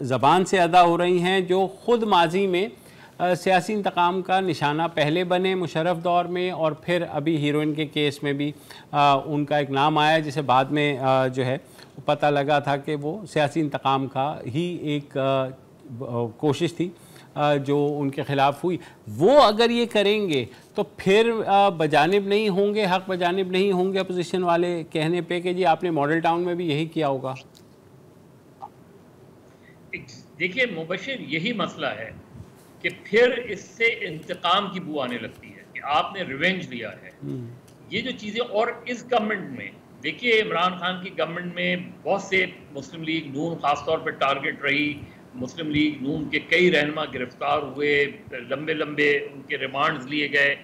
زبان سے ادا ہو رہی ہیں جو خود ماضی میں سیاسی انتقام کا نشانہ پہلے بنے مشرف دور میں، اور پھر ابھی ہیروئن کے کیس میں بھی ان کا ایک نام آیا جسے بعد میں جو ہے پتہ لگا تھا کہ وہ سیاسی انتقام کا ہی ایک کوشش تھی جو ان کے خلاف ہوئی. وہ اگر یہ کریں گے تو پھر بجانب نہیں ہوں گے، حق بجانب نہیں ہوں گے اپوزیشن والے کہنے پہ کہ جی آپ نے ماڈل ٹاؤن میں بھی یہی کیا ہوگا. دیکھیے مبشر، یہی مسئلہ ہے کہ پھر اس سے انتقام کی بو آنے لگتی ہے کہ آپ نے ریونج لیا ہے. یہ جو چیزیں، اور اس گورنمنٹ میں دیکھیے عمران خان کی گورنمنٹ میں بہت سے مسلم لیگ نون خاص طور پہ ٹارگٹ رہی. مسلم لیگ نون کے کئی رہنما گرفتار ہوئے، لمبے لمبے ان کے ریمانڈز لیے گئے،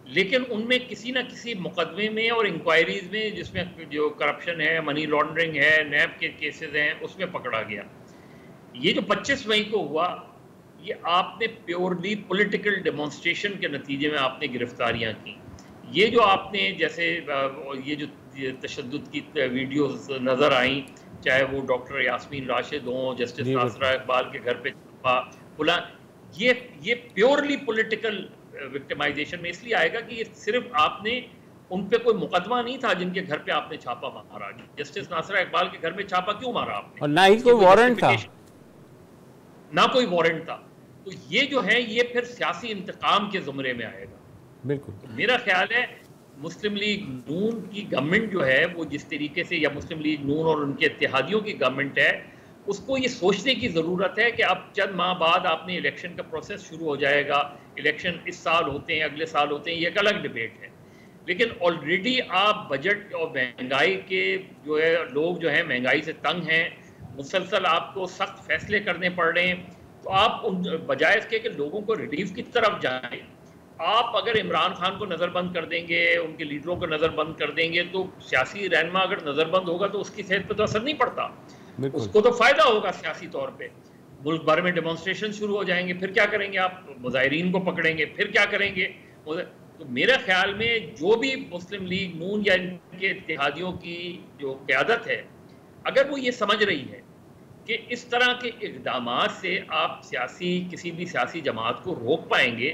لیکن ان میں کسی نہ کسی مقدمے میں اور انکوائریز میں جس میں جو کرپشن ہے، منی لانڈرنگ ہے، نیب کے کیسز ہیں، اس میں پکڑا گیا. یہ جو 25 مئی کو ہوا، یہ آپ نے پیورلی پولیٹیکل ڈیمانسٹریشن کے نتیجے میں آپ نے گرفتاریاں کی. یہ جو آپ نے جیسے یہ جو تشدد کی ویڈیوز نظر آئیں، چاہے وہ ڈاکٹر یاسمین راشد ہوں، جسٹس ناصرہ اقبال کے گھر پہ چھپا، یہ پیورلی پولیٹیکل وکٹمائزیشن میں اس لیے آئے گا کہ یہ صرف آپ نے ان پہ کوئی مقدمہ نہیں تھا جن کے گھر پہ آپ نے چھاپا مارا. جسٹس ناصرہ اقبال کے گھر میں چھاپا کیوں مارا آپ نے؟ اور نہ ہی کوئی وارنٹ تھا، نہ کوئی وارنٹ تھا. تو یہ جو ہے یہ پھر سیاسی انتقام کے زمرے میں آئے گا. بالکل. میرا خیال ہے مسلم لیگ نون کی گورنمنٹ جو ہے وہ جس طریقے سے، یا مسلم لیگ نون اور ان کے اتحادیوں کی گورنمنٹ ہے، اس کو یہ سوچنے کی ضرورت ہے کہ اب چند ماہ بعد آپ نے الیکشن کا پروسیس شروع ہو جائے گا. الیکشن اس سال ہوتے ہیں، اگلے سال ہوتے ہیں، یہ ایک الگ ڈیبیٹ ہے. لیکن آلریڈی آپ بجٹ اور مہنگائی کے جو ہے، لوگ جو ہیں مہنگائی سے تنگ ہیں، مسلسل آپ کو سخت فیصلے کرنے پڑ رہے ہیں. تو آپ ان بجائے اس کے کہ لوگوں کو ریلیف کی طرف جائیں، آپ اگر عمران خان کو نظر بند کر دیں گے، ان کے لیڈروں کو نظر بند کر دیں گے، تو سیاسی رہنما اگر نظر بند ہوگا تو اس کی صحت پہ تو اثر نہیں پڑتا. اس کو تو فائدہ ہوگا سیاسی طور پہ. ملک بھر میں ڈیمانسٹریشن شروع ہو جائیں گے، پھر کیا کریں گے آپ؟ مظاہرین کو پکڑیں گے، پھر کیا کریں گے؟ تو میرے خیال میں جو بھی مسلم لیگ نون یا ان کے اتحادیوں کی جو قیادت ہے، اگر وہ یہ سمجھ رہی ہے کہ اس طرح کے اقدامات سے آپ کسی بھی سیاسی جماعت کو روک پائیں گے،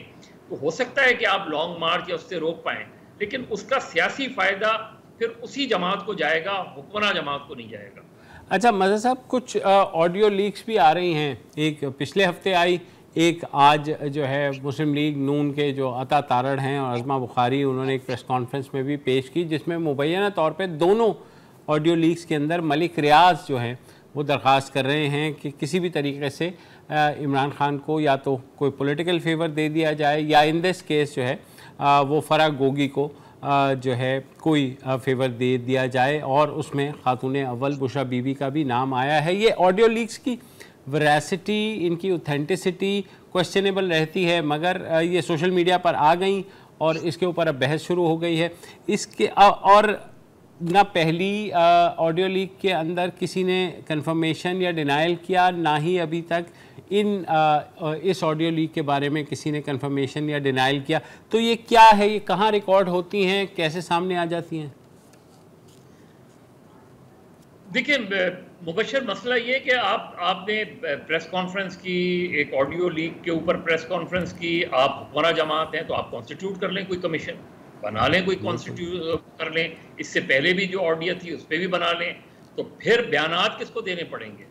تو ہو سکتا ہے کہ آپ لانگ مارچ یا اس سے روک پائیں، لیکن اس کا سیاسی فائدہ پھر اسی جماعت کو جائے گا، حکمراں جماعت کو نہیں جائے گا. اچھا مظہر صاحب، کچھ آڈیو لیکس بھی آ رہی ہیں، ایک پچھلے ہفتے آئی، ایک آج جو ہے مسلم لیگ نون کے جو عطا تارڑ ہیں اور عظمہ بخاری، انہوں نے ایک پریس کانفرنس میں بھی پیش کی جس میں مبینہ طور پہ دونوں آڈیو لیکس کے اندر ملک ریاض جو ہیں وہ درخواست کر رہے ہیں کہ کسی بھی طریقے سے عمران خان کو یا تو کوئی پولیٹیکل فیور دے دیا جائے، یا ان دس کیس جو ہے وہ فرح گوگی کو جو ہے کوئی فیور دے دیا جائے، اور اس میں خاتون اول بشرا بی بی کا بھی نام آیا ہے. یہ آڈیو لیکس کی ویراسٹی، ان کی اوتھینٹسٹی کوشچنیبل رہتی ہے، مگر یہ سوشل میڈیا پر آ گئیں اور اس کے اوپر اب بحث شروع ہو گئی ہے. اس کے اور نہ پہلی آڈیو لیک کے اندر کسی نے کنفرمیشن یا ڈینائل کیا، نہ ہی ابھی تک اس آڈیو لیک کے بارے میں کسی نے کنفرمیشن یا ڈینائل کیا. تو یہ کیا ہے؟ یہ کہاں ریکارڈ ہوتی ہیں؟ کیسے سامنے آ جاتی ہیں؟ دیکھیں مبشر، مسئلہ یہ کہ آپ نے پریس کانفرنس کی، ایک آڈیو لیک کے اوپر پریس کانفرنس کی، آپ حکمراں جماعت ہیں تو آپ کانسٹیٹیوٹ کر لیں، کوئی کمیشن بنا لیں، کوئی کانسٹیٹیوٹ کر لیں. اس سے پہلے بھی جو آڈیو تھی اس پہ بھی بنا لیں. تو پھر بیانات کس کو دینے پڑیں گے؟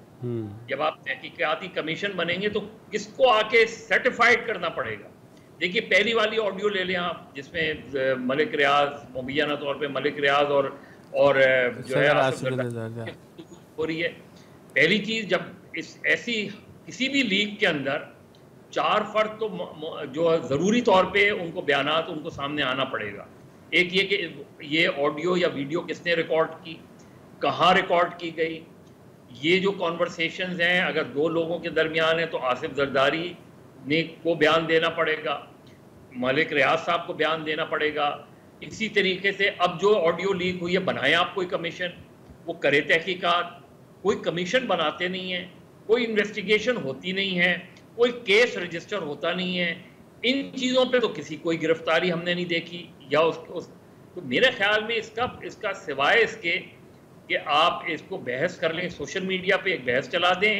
جب آپ تحقیقاتی کمیشن بنیں گے تو کس کو آ کے سرٹیفائڈ کرنا پڑے گا؟ دیکھیے پہلی والی آڈیو لے لیں آپ، جس میں ملک ریاض، مبینہ طور پہ ملک ریاض اور جو ہے ہو رہی ہے. پہلی چیز، جب ایسی کسی بھی لیگ کے اندر 4 فرد تو جو ضروری طور پہ ان کو بیانات ان کو سامنے آنا پڑے گا. ایک یہ کہ یہ آڈیو یا ویڈیو کس نے ریکارڈ کی، کہاں ریکارڈ کی گئی. یہ جو کانورسیشنز ہیں اگر 2 لوگوں کے درمیان ہیں تو آصف زرداری نے کو بیان دینا پڑے گا، ملک ریاض صاحب کو بیان دینا پڑے گا. اسی طریقے سے اب جو آڈیو لیک ہوئی ہے، بنائیں آپ کوئی کمیشن، وہ کرے تحقیقات. کوئی کمیشن بناتے نہیں ہیں، کوئی انویسٹیگیشن ہوتی نہیں ہے، کوئی کیس رجسٹر ہوتا نہیں ہے. ان چیزوں پہ تو کوئی گرفتاری ہم نے نہیں دیکھی. یا تو میرے خیال میں اس کا سوائے اس کے کہ آپ اس کو بحث کر لیں، سوشل میڈیا پہ ایک بحث چلا دیں،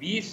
20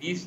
20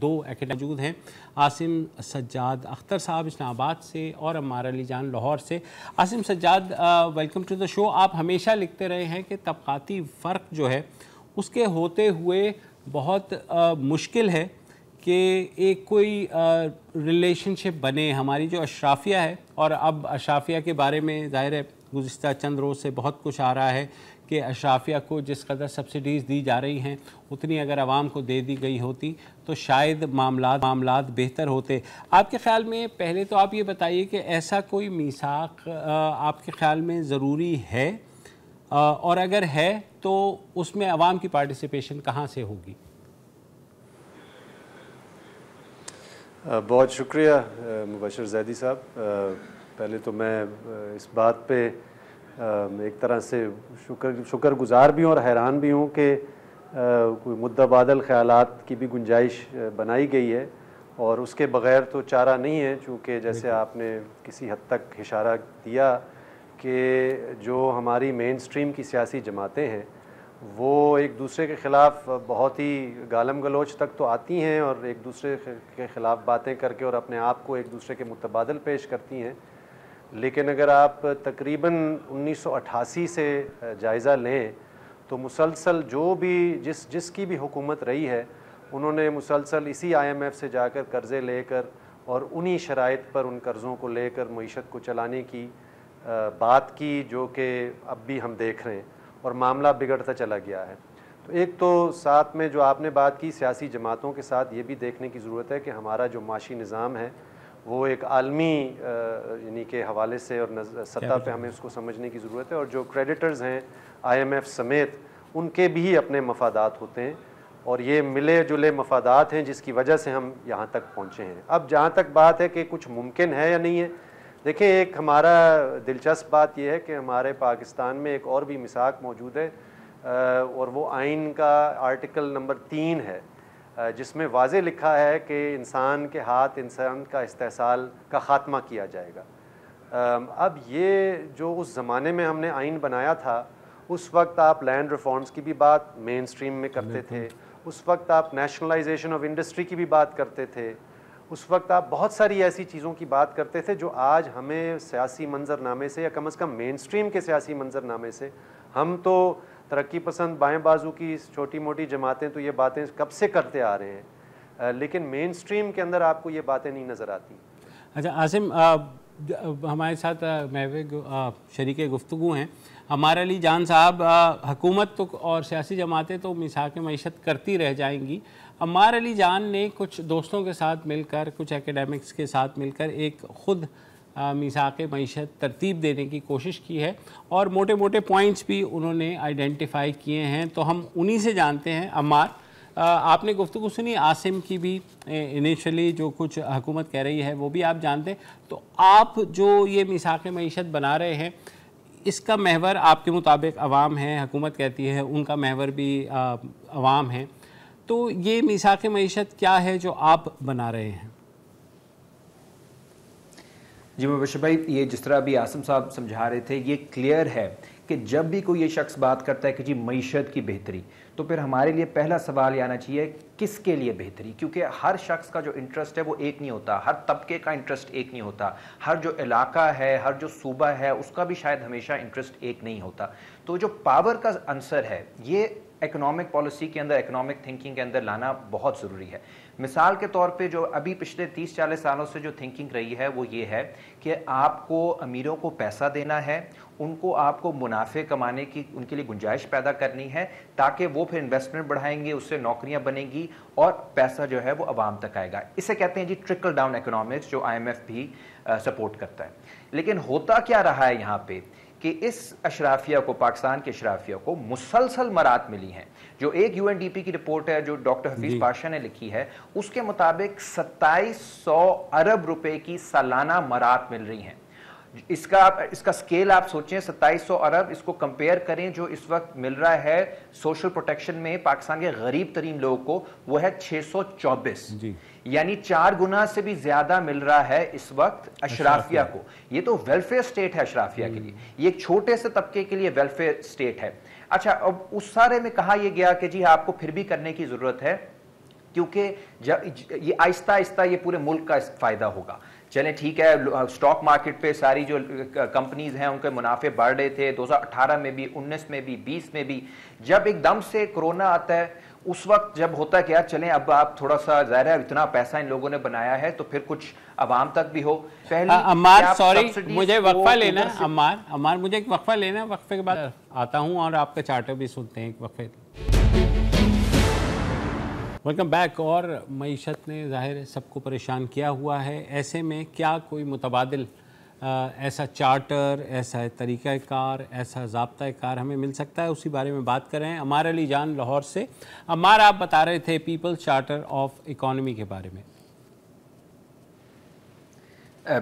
دو ایکیڈمک موجود ہیں، عاصم سجاد اختر صاحب اسلام آباد سے اور عمار علی جان لاہور سے۔ Asim Sajjad, welcome to the show. آپ ہمیشہ لکھتے رہے ہیں کہ طبقاتی فرق جو ہے اس کے ہوتے ہوئے بہت مشکل ہے کہ ایک کوئی ریلیشن شپ بنے۔ ہماری جو اشرافیہ ہے، اور اب اشرافیہ کے بارے میں ظاہر ہے گزشتہ چند روز سے بہت کچھ آ رہا ہے کہ اشرافیہ کو جس قدر سبسڈیز دی جا رہی ہیں اتنی اگر عوام کو دے دی گئی ہوتی تو شاید معاملات بہتر ہوتے۔ آپ کے خیال میں پہلے تو آپ یہ بتائیے کہ ایسا کوئی میثاق آپ کے خیال میں ضروری ہے، اور اگر ہے تو اس میں عوام کی پارٹیسپیشن کہاں سے ہوگی؟ بہت شکریہ مبشر زیدی صاحب۔ پہلے تو میں اس بات پہ ایک طرح سے شکر گزار بھی ہوں اور حیران بھی ہوں کہ کوئی متبادل خیالات کی بھی گنجائش بنائی گئی ہے، اور اس کے بغیر تو چارہ نہیں ہے، چونکہ جیسے آپ نے کسی حد تک اشارہ دیا کہ جو ہماری مین سٹریم کی سیاسی جماعتیں ہیں وہ ایک دوسرے کے خلاف بہت ہی گالم گلوچ تک تو آتی ہیں اور ایک دوسرے کے خلاف باتیں کر کے اور اپنے آپ کو ایک دوسرے کے متبادل پیش کرتی ہیں، لیکن اگر آپ تقریباً 1988 سے جائزہ لیں تو مسلسل جو بھی جس کی بھی حکومت رہی ہے انہوں نے مسلسل اسی IMF سے جا کر قرضے لے کر اور انہی شرائط پر ان قرضوں کو لے کر معیشت کو چلانے کی بات کی، جو کہ اب بھی ہم دیکھ رہے ہیں، اور معاملہ بگڑتا چلا گیا ہے۔ تو ایک تو ساتھ میں جو آپ نے بات کی سیاسی جماعتوں کے ساتھ یہ بھی دیکھنے کی ضرورت ہے کہ ہمارا جو معاشی نظام ہے وہ ایک عالمی یعنی کہ حوالے سے اور سطح پہ ہمیں اس کو سمجھنے کی ضرورت ہے، اور جو کریڈیٹرز ہیں IMF سمیت ان کے بھی اپنے مفادات ہوتے ہیں، اور یہ ملے جلے مفادات ہیں جس کی وجہ سے ہم یہاں تک پہنچے ہیں۔ اب جہاں تک بات ہے کہ کچھ ممکن ہے یا نہیں ہے، دیکھیں ایک ہمارا دلچسپ بات یہ ہے کہ ہمارے پاکستان میں ایک اور بھی میثاق موجود ہے، اور وہ آئین کا آرٹیکل نمبر 3 ہے، جس میں واضح لکھا ہے کہ انسان کے ہاتھ انسان کا استحصال کا خاتمہ کیا جائے گا۔ اب یہ جو اس زمانے میں ہم نے آئین بنایا تھا اس وقت آپ لینڈ ریفارمز کی بھی بات مین سٹریم میں کرتے تھے، اس وقت آپ نیشنلائزیشن آف انڈسٹری کی بھی بات کرتے تھے، اس وقت آپ بہت ساری ایسی چیزوں کی بات کرتے تھے جو آج ہمیں سیاسی منظرنامے سے یا کم از کم مین سٹریم کے سیاسی منظرنامے سے، ہم تو ترقی پسند بائیں بازو کی چھوٹی موٹی جماعتیں تو یہ باتیں کب سے کرتے آ رہے ہیں، لیکن مین سٹریم کے اندر آپ کو یہ باتیں نہیں نظر آتی۔ اچھا عاصم، ہمارے ساتھ شریک گفتگو ہیں عمار علی جان صاحب۔ حکومت تو اور سیاسی جماعتیں تو میثاق معیشت کرتی رہ جائیں گی، عمار علی جان نے کچھ دوستوں کے ساتھ مل کر، کچھ ایکیڈیمکس کے ساتھ مل کر ایک خود میثاق معیشت ترتیب دینے کی کوشش کی ہے، اور موٹے موٹے پوائنٹس بھی انہوں نے آئیڈینٹیفائی کیے ہیں، تو ہم انہی سے جانتے ہیں۔ عمار، آپ نے گفتگو سنی عاصم کی بھی، انیشلی جو کچھ حکومت کہہ رہی ہے وہ بھی آپ جانتے ہیں، تو آپ جو یہ میثاق معیشت بنا رہے ہیں اس کا محور آپ کے مطابق عوام ہے، حکومت کہتی ہے ان کا محور بھی عوام ہے، تو یہ میثاق معیشت کیا ہے جو آپ بنا رہے ہیں؟ جی مبشر بھائی، یہ جس طرح ابھی عاصم صاحب سمجھا رہے تھے یہ کلیئر ہے کہ جب بھی کوئی یہ شخص بات کرتا ہے کہ جی معیشت کی بہتری، تو پھر ہمارے لیے پہلا سوال یہ آنا چاہیے کس کے لیے بہتری، کیونکہ ہر شخص کا جو انٹرسٹ ہے وہ ایک نہیں ہوتا، ہر طبقے کا انٹرسٹ ایک نہیں ہوتا، ہر جو علاقہ ہے، ہر جو صوبہ ہے اس کا بھی شاید ہمیشہ انٹرسٹ ایک نہیں ہوتا۔ تو جو پاور کا عنصر ہے یہ اکنامک پالیسی کے اندر، اکنامک تھنکنگ کے اندر لانا بہت ضروری ہے۔ مثال کے طور پہ جو ابھی پچھلے 30-40 سالوں سے جو تھنکنگ رہی ہے وہ یہ ہے کہ آپ کو امیروں کو پیسہ دینا ہے، ان کو آپ کو منافع کمانے کی ان کے لیے گنجائش پیدا کرنی ہے تاکہ وہ پھر انویسٹمنٹ بڑھائیں گے، اس سے نوکریاں بنیں گی اور پیسہ جو ہے وہ عوام تک آئے گا۔ اسے کہتے ہیں جی ٹرکل ڈاؤن اکنامکس، جو IMF بھی سپورٹ کرتا ہے۔ لیکن ہوتا کیا رہا ہے یہاں پہ کہ اس اشرافیہ کو، پاکستان کے اشرافیہ کو مسلسل مرات ملی ہیں۔ جو ایک UNDP کی رپورٹ ہے جو ڈاکٹر حفیظ پاشا نے لکھی ہے اس کے مطابق 2700 ارب روپے کی سالانہ مرات مل رہی ہیں۔ اس کا سکیل آپ سوچیں، 2700 ارب، اس کو کمپیئر کریں جو اس وقت مل رہا ہے سوشل پروٹیکشن میں پاکستان کے غریب ترین لوگوں کو، وہ ہے 624، یعنی 4 گنا سے بھی زیادہ مل رہا ہے اس وقت اشرافیہ کو۔ یہ تو ویلفیئر سٹیٹ ہے اشرافیہ کے لیے، یہ ایک چھوٹے سے طبقے کے لیے ویلفیئر سٹیٹ ہے۔ اچھا، اب اس سارے میں کہا یہ گیا کہ جی آپ کو پھر بھی کرنے کی ضرورت ہے کیونکہ یہ آہستہ آہستہ یہ پورے ملک کا فائدہ ہوگا. چلیں ٹھیک ہے, اسٹاک مارکیٹ پہ ساری جو کمپنیز ہیں ان کے منافع بڑھ رہے تھے 2018 میں بھی, 19 میں بھی, 20 میں بھی. جب ایک دم سے کرونا آتا ہے اس وقت جب ہوتا ہے کہ یار چلیں اب آپ تھوڑا سا, ظاہر ہے اتنا پیسہ ان لوگوں نے بنایا ہے تو پھر کچھ عوام تک بھی ہو. پہلے عمار سوری مجھے وقفہ لینا ہے, عمار مجھے ایک وقفہ لینا ہے, وقفے کے بعد آتا ہوں اور آپ کا چارٹر بھی سنتے ہیں ایک وقفے. Welcome back. اور معیشت نے ظاہر سب کو پریشان کیا ہوا ہے, ایسے میں کیا کوئی متبادل ایسا چارٹر, ایسا طریقہ کار, ایسا ضابطہ کار ہمیں مل سکتا ہے؟ اسی بارے میں بات کر رہے ہیں عمار علی جان لاہور سے. عمار آپ بتا رہے تھے پیپلز چارٹر آف اکانومی کے بارے میں.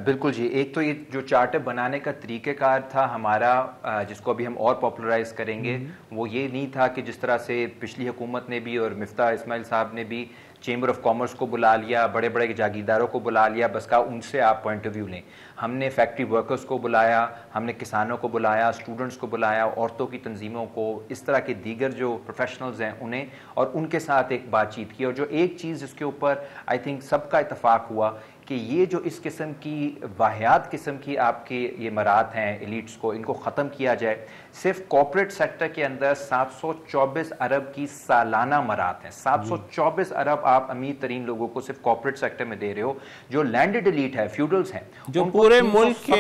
بالکل جی, ایک تو یہ جو چارٹر بنانے کا طریقہ کار تھا ہمارا, جس کو ابھی ہم اور پاپولرائز کریں گے, وہ یہ نہیں تھا کہ جس طرح سے پچھلی حکومت نے بھی اور مفتاح اسماعیل صاحب نے بھی چیمبر آف کامرس کو بلا لیا, بڑے بڑے جاگیرداروں کو بلا لیا, بس کہا ان سے آپ پوائنٹ آف ویو لیں. ہم نے فیکٹری ورکرز کو بلایا, ہم نے کسانوں کو بلایا, اسٹوڈنٹس کو بلایا, عورتوں کی تنظیموں کو, اس طرح کے دیگر جو پروفیشنلز ہیں انہیں, اور ان کے ساتھ ایک بات چیت کی. اور جو ایک چیز جس کے اوپر آئی تھنک سب کا اتفاق ہوا کہ یہ جو اس قسم کی واحد قسم کی آپ کے یہ مراد ہیں ایلیٹس کو, ان کو ختم کیا جائے. صرف کارپوریٹ سیکٹر کے اندر 724 ارب کی سالانہ مراد ہیں. 724 ارب آپ امیر ترین لوگوں کو صرف کارپوریٹ سیکٹر میں دے رہے ہو. جو لینڈڈ ایلیٹ ہے, فیوڈلز ہیں, جو پورے ملک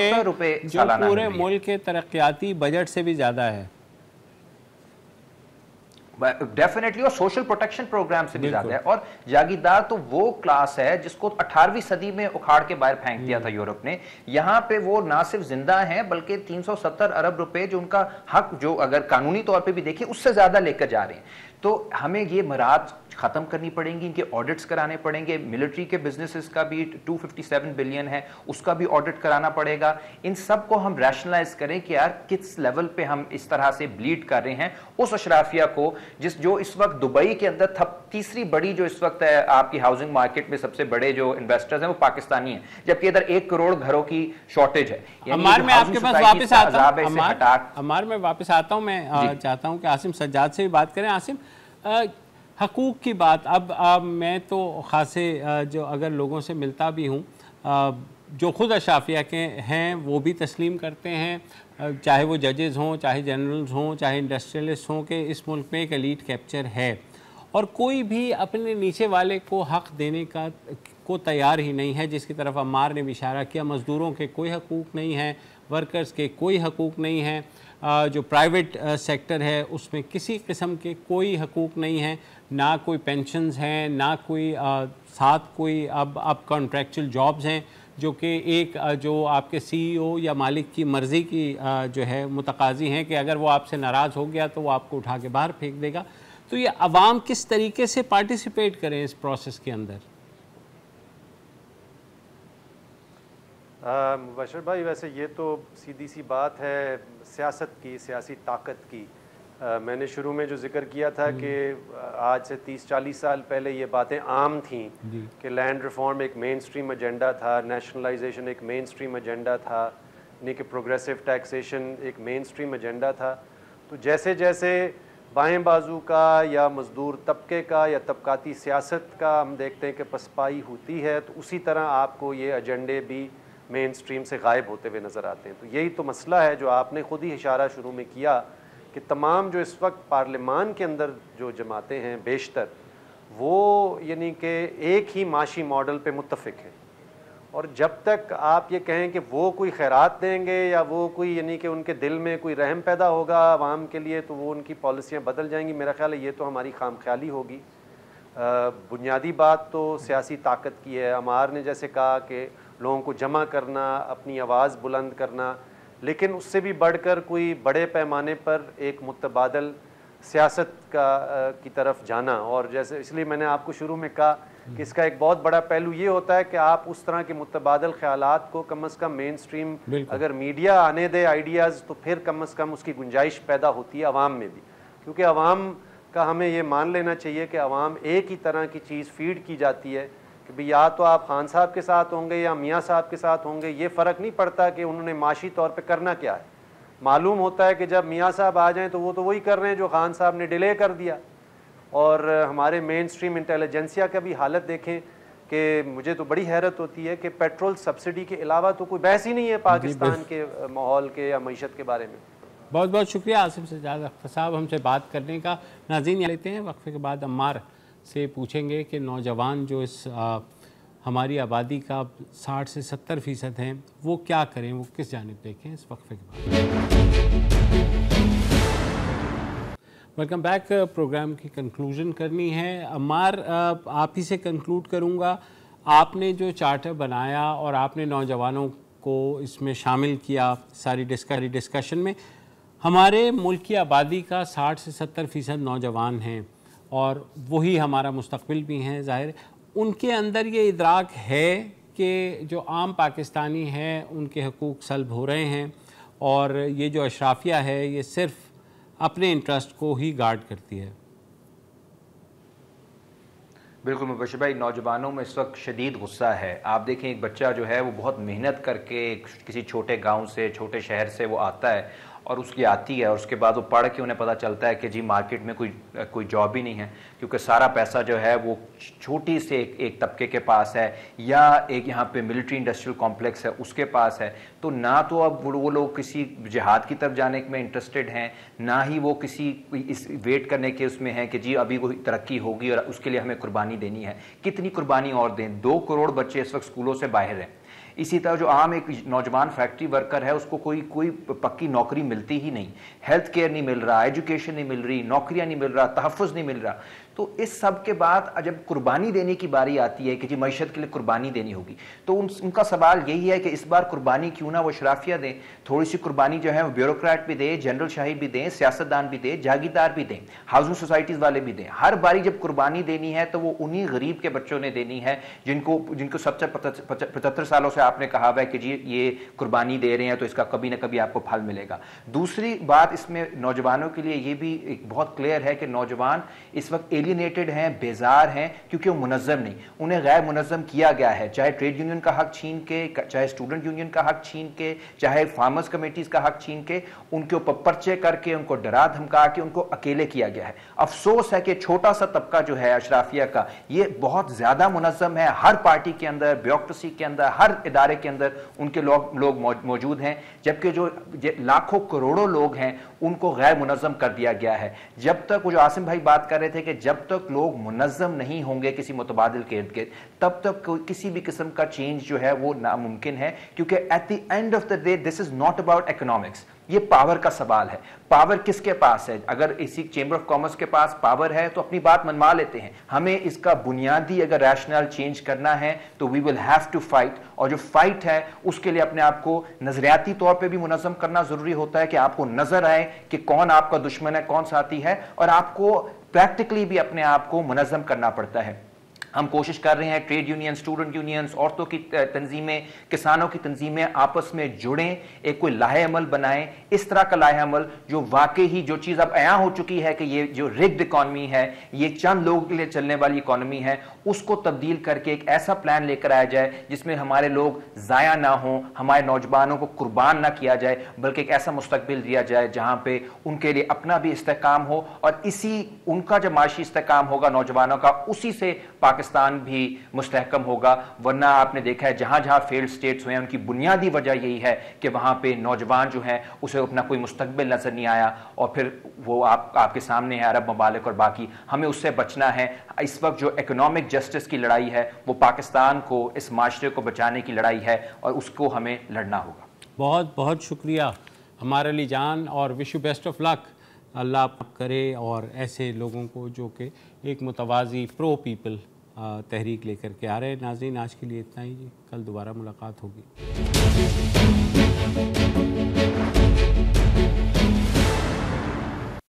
کے ترقیاتی بجٹ سے بھی زیادہ ہے ڈیفینیٹلی, اور سوشل پروٹیکشن پروگرام سے بھی زیادہ ہے. اور جاگیردار تو وہ کلاس ہے جس کو 18ویں صدی میں اکھاڑ کے باہر پھینک دیا تھا یورپ نے. یہاں پہ وہ نہ صرف زندہ ہیں بلکہ 370 ارب روپے جو ان کا حق, جو اگر قانونی طور پہ بھی دیکھیں اس سے زیادہ لے کر جا رہے ہیں. تو ہمیں یہ مراد ختم کرنی پڑیں گی, ان کے آڈٹس کرانے پڑیں گے. ملٹری کے بزنسز کا بھی 257 بلین ہے, اس کا بھی آڈٹ کرانا پڑے گا. ان سب کو ہم ریشنلائز کریں کہ یار کس لیول پہ ہم اس طرح سے بلیڈ کر رہے ہیں اس اشرافیہ کو جو اس وقت دبئی کے اندر تیسری بڑی جو اس وقت ہے آپ کی ہاؤسنگ مارکیٹ میں, سب سے بڑے جو انویسٹرز ہیں وہ پاکستانی ہیں, جبکہ ادھر 1 کروڑ گھروں کی شارٹیج ہے. عمار میں آپ کے پاس واپس آتا ہوں, عمار میں واپس آتا ہوں. میں چاہتا ہوں کہ عاصم سجاد سے بھی بات کریں. عاصم, حقوق کی بات, اب میں تو خاصے جو اگر لوگوں سے ملتا بھی ہوں جو خود اشرافیہ کے ہیں وہ بھی تسلیم کرتے ہیں, چاہے وہ ججز ہوں, چاہے جنرلز ہوں, چاہے انڈسٹریلسٹ ہوں, کہ اس ملک میں ایک ایلیٹ کیپچر ہے, اور کوئی بھی اپنے نیچے والے کو حق دینے کو تیار ہی نہیں ہے, جس کی طرف عمار نے بھی اشارہ کیا. مزدوروں کے کوئی حقوق نہیں ہیں, ورکرز کے کوئی حقوق نہیں ہیں, جو پرائیویٹ سیکٹر ہے اس میں کسی قسم کے کوئی حقوق نہیں ہیں, نہ کوئی پینشنز ہیں, نہ کوئی ساتھ کوئی اب کانٹریکچل جابز ہیں جو کہ ایک جو آپ کے سی ای او یا مالک کی مرضی کی جو ہے متقاضی ہیں, کہ اگر وہ آپ سے ناراض ہو گیا تو وہ آپ کو اٹھا کے باہر پھینک دے گا. تو یہ عوام کس طریقے سے پارٹیسپیٹ کریں اس پروسیس کے اندر؟ مبشر بھائی, ویسے یہ تو سیدھی سی بات ہے سیاست کی, سیاسی طاقت کی. میں نے شروع میں جو ذکر کیا تھا کہ آج سے 30-40 سال پہلے یہ باتیں عام تھیں کہ لینڈ ریفارم ایک مین سٹریم ایجنڈا تھا, نیشنلائزیشن ایک مین سٹریم ایجنڈا تھا, یعنی کہ پروگریسو ٹیکسیشن ایک مین سٹریم ایجنڈا تھا. تو جیسے جیسے بائیں بازو کا یا مزدور طبقے کا یا طبقاتی سیاست کا ہم دیکھتے ہیں کہ پسپائی ہوتی ہے, تو اسی طرح آپ کو یہ ایجنڈے بھی مین سٹریم سے غائب ہوتے ہوئے نظر آتے ہیں. تو یہی تو مسئلہ ہے جو آپ نے خود ہی اشارہ شروع میں کیا کہ تمام جو اس وقت پارلیمان کے اندر جو جماعتیں ہیں بیشتر وہ یعنی کہ ایک ہی معاشی ماڈل پہ متفق ہیں, اور جب تک آپ یہ کہیں کہ وہ کوئی خیرات دیں گے یا وہ کوئی یعنی کہ ان کے دل میں کوئی رحم پیدا ہوگا عوام کے لیے تو وہ ان کی پالیسیاں بدل جائیں گی, میرا خیال ہے یہ تو ہماری خام خیالی ہوگی. بنیادی بات تو سیاسی طاقت کی ہے. عمار نے جیسے کہا کہ لوگوں کو جمع کرنا, اپنی آواز بلند کرنا, لیکن اس سے بھی بڑھ کر کوئی بڑے پیمانے پر ایک متبادل سیاست کی طرف جانا. اور جیسے اس لیے میں نے آپ کو شروع میں کہا کہ اس کا ایک بہت بڑا پہلو یہ ہوتا ہے کہ آپ اس طرح کے متبادل خیالات کو کم از کم مین سٹریم اگر میڈیا آنے دے آئیڈیاز, تو پھر کم از کم اس کی گنجائش پیدا ہوتی ہے عوام میں بھی, کیونکہ عوام کا ہمیں یہ مان لینا چاہیے کہ عوام ایک ہی طرح کی چیز فیڈ کی جاتی ہے کہ بھئی یا تو آپ خان صاحب کے ساتھ ہوں گے یا میاں صاحب کے ساتھ ہوں گے. یہ فرق نہیں پڑتا کہ انہوں نے معاشی طور پہ کرنا کیا ہے. معلوم ہوتا ہے کہ جب میاں صاحب آ جائیں تو وہ تو وہی کر رہے ہیں جو خان صاحب نے ڈیلے کر دیا, اور ہمارے مین سٹریم انٹیلیجنسیا کا بھی حالت دیکھیں کہ مجھے تو بڑی حیرت ہوتی ہے کہ پیٹرول سبسڈی کے علاوہ تو کوئی بحث ہی نہیں ہے پاکستان کے ماحول کے یا معیشت کے بارے میں. بہت بہت شکریہ عاصم سجاد اختر صاحب ہم سے بات کرنے کا. ناظرین لیتے ہیں وقفے کے بعد عمار سے پوچھیں گے کہ نوجوان جو اس ہماری آبادی کا 60 سے 70% ہیں وہ کیا کریں, وہ کس جانب دیکھیں اس وقفے کے بعد. Welcome back. پروگرام کی کنکلوژن کرنی ہے. عمار آپ ہی سے کنکلوڈ کروں گا. آپ نے جو چارٹر بنایا اور آپ نے نوجوانوں کو اس میں شامل کیا ساری ڈسکشن میں, ہمارے ملک کی آبادی کا 60 سے 70% نوجوان ہیں اور وہی ہمارا مستقبل بھی ہیں. ظاہر ان کے اندر یہ ادراک ہے کہ جو عام پاکستانی ہیں ان کے حقوق سلب ہو رہے ہیں اور یہ جو اشرافیہ ہے یہ صرف اپنے انٹرسٹ کو ہی گارڈ کرتی ہے. بالکل مبشر بھائی, نوجوانوں میں اس وقت شدید غصہ ہے. آپ دیکھیں ایک بچہ جو ہے وہ بہت محنت کر کے کسی چھوٹے گاؤں سے, چھوٹے شہر سے وہ آتا ہے اور اس کی آتی ہے اور اس کے بعد وہ پڑھ کے انہیں پتہ چلتا ہے کہ جی مارکیٹ میں کوئی جاب ہی نہیں ہے, کیونکہ سارا پیسہ جو ہے وہ چھوٹی سے ایک طبقے کے پاس ہے یا ایک یہاں پہ ملٹری انڈسٹریل کمپلیکس ہے اس کے پاس ہے. تو نہ تو اب وہ لوگ کسی جہاد کی طرف جانے میں انٹرسٹڈ ہیں, نہ ہی وہ کسی اس ویٹ کرنے کے اس میں ہیں کہ جی ابھی کوئی ترقی ہوگی اور اس کے لیے ہمیں قربانی دینی ہے. کتنی قربانی اور دیں, 2 کروڑ بچے اس وقت اسکولوں سے باہر ہیں. اسی طرح جو عام ایک نوجوان فیکٹری ورکر ہے اس کو کوئی پکی نوکری ملتی ہی نہیں, ہیلتھ کیئر نہیں مل رہا, ایجوکیشن نہیں مل رہی, نوکریاں نہیں مل رہا, تحفظ نہیں مل رہا. تو اس سب کے بعد جب قربانی دینے کی باری آتی ہے کہ جی معیشت کے لیے قربانی دینی ہوگی, تو ان کا سوال یہی ہے کہ اس بار قربانی کیوں نہ وہ اشرافیہ دیں, تھوڑی سی قربانی جو ہے وہ بیوروکریٹ بھی دیں, جنرل شاہی بھی دیں, سیاستدان بھی دیں, جاگیردار بھی دیں, ہاؤسنگ سوسائٹیز والے بھی دیں. ہر باری جب قربانی دینی ہے تو وہ انہی غریب کے بچوں نے دینی ہے جن کو 75 سالوں سے آپ نے کہا ہوا ہے کہ جی یہ قربانی دے رہے ہیں تو اس کا کبھی نہ کبھی آپ کو پھل ملے گا. دوسری بات اس میں نوجوانوں کے لیے یہ بھی ایک بہت کلیئر ہے کہ نوجوان اس وقت ایلینیٹڈ ہیں, بیزار ہیں, کیونکہ وہ منظم نہیں, انہیں غیر منظم کیا گیا ہے, چاہے ٹریڈ یونین کا حق چھین کے, چاہے اسٹوڈنٹ یونین کا حق چھین کے, چاہے فارمرز کمیٹیز کا حق چھین کے, ان کے اوپر پرچے کر کے, ان کو ڈرا دھمکا کے ان کو اکیلے کیا گیا ہے. افسوس ہے کہ چھوٹا سا طبقہ جو ہے اشرافیہ کا یہ بہت زیادہ منظم ہے, ہر پارٹی کے اندر, بیوروکریسی کے اندر, ہر ادارے کے اندر ان کے لوگ موجود ہیں, جبکہ جو لاکھوں کروڑوں لوگ ہیں ان کو غیر منظم کر دیا گیا ہے. جب تک وہ جو عاصم بھائی بات کر رہے تھے کہ جب تک لوگ منظم نہیں ہوں گے کسی متبادل کے ارد گرد, تب تک کسی بھی قسم کا چینج جو ہے وہ ناممکن ہے, کیونکہ at the end of the day this is not about economics. یہ پاور کا سوال ہے. پاور کس کے پاس ہے؟ اگر اسی چیمبر آف کامرس کے پاس پاور ہے تو اپنی بات منوا لیتے ہیں. ہمیں اس کا بنیادی اگر ریشنل چینج کرنا ہے تو وی ول ہیو ٹو فائٹ, اور جو فائٹ ہے اس کے لیے اپنے آپ کو نظریاتی طور پہ بھی منظم کرنا ضروری ہوتا ہے کہ آپ کو نظر آئے کہ کون آپ کا دشمن ہے, کون ساتھی ہے, اور آپ کو پریکٹیکلی بھی اپنے آپ کو منظم کرنا پڑتا ہے. ہم کوشش کر رہے ہیں ٹریڈ یونین, اسٹوڈنٹ یونینز, عورتوں کی تنظیمیں, کسانوں کی تنظیمیں آپس میں جڑیں, ایک کوئی لاہے عمل بنائیں, اس طرح کا لاہے عمل جو واقعی ہی جو چیز اب عیاں ہو چکی ہے کہ یہ جو رگڈ اکانومی ہے, یہ چند لوگوں کے لیے چلنے والی اکانومی ہے, اس کو تبدیل کر کے ایک ایسا پلان لے کر آیا جائے جس میں ہمارے لوگ ضائع نہ ہوں, ہمارے نوجوانوں کو قربان نہ کیا جائے, بلکہ ایک ایسا مستقبل دیا جائے جہاں پہ ان کے لیے اپنا بھی استحکام ہو, اور اسی ان کا جب معاشی استحکام ہوگا نوجوانوں کا, اسی سے پاکستان بھی مستحکم ہوگا. ورنہ آپ نے دیکھا ہے جہاں جہاں فیلڈ سٹیٹس ہوئے ہیں ان کی بنیادی وجہ یہی ہے کہ وہاں پہ نوجوان جو ہیں اسے اپنا کوئی مستقبل نظر نہیں آیا, اور پھر وہ آپ کے سامنے ہے عرب ممالک اور باقی. ہمیں اس سے بچنا ہے. اس وقت جو اکنامک جسٹس کی لڑائی ہے وہ پاکستان کو, اس معاشرے کو بچانے کی لڑائی ہے, اور اس کو ہمیں لڑنا ہوگا. بہت بہت شکریہ ہمارے علی جان, اور وش یو بیسٹ آف لک. اللہ کرے اور ایسے لوگوں کو جو کہ ایک متوازی پرو پیپل تحریک لے کر کے آ رہے ہیں. ناظرین آج کے لیے اتنا ہی, کل دوبارہ ملاقات ہوگی.